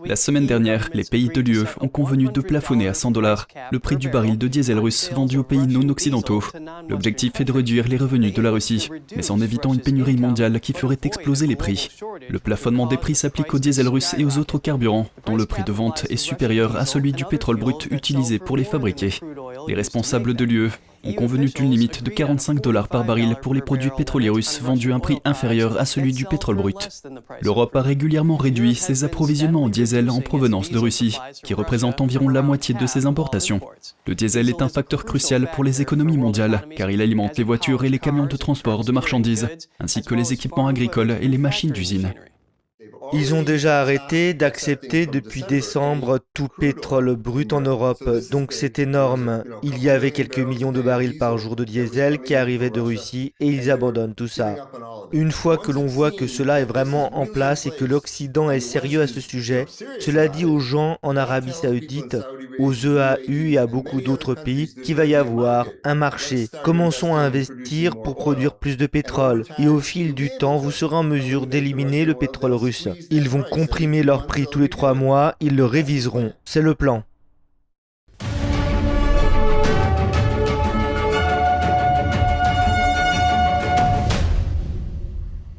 La semaine dernière, les pays de l'UE ont convenu de plafonner à 100 $ le prix du baril de diesel russe vendu aux pays non occidentaux. L'objectif est de réduire les revenus de la Russie, mais en évitant une pénurie mondiale qui ferait exploser les prix. Le plafonnement des prix s'applique au diesel russe et aux autres carburants, dont le prix de vente est supérieur à celui du pétrole brut utilisé pour les fabriquer. Les responsables de l'UE ont convenu d'une limite de 45 $ par baril pour les produits pétroliers russes vendus à un prix inférieur à celui du pétrole brut. L'Europe a régulièrement réduit ses approvisionnements en diesel en provenance de Russie, qui représente environ la moitié de ses importations. Le diesel est un facteur crucial pour les économies mondiales, car il alimente les voitures et les camions de transport de marchandises, ainsi que les équipements agricoles et les machines d'usine. Ils ont déjà arrêté d'accepter depuis décembre tout pétrole brut en Europe, donc c'est énorme. Il y avait quelques millions de barils par jour de diesel qui arrivaient de Russie et ils abandonnent tout ça. Une fois que l'on voit que cela est vraiment en place et que l'Occident est sérieux à ce sujet, cela dit aux gens en Arabie Saoudite, aux EAU et à beaucoup d'autres pays qu'il va y avoir un marché. Commençons à investir pour produire plus de pétrole et au fil du temps, vous serez en mesure d'éliminer le pétrole russe. Ils vont comprimer leur prix tous les 3 mois, ils le réviseront. C'est le plan.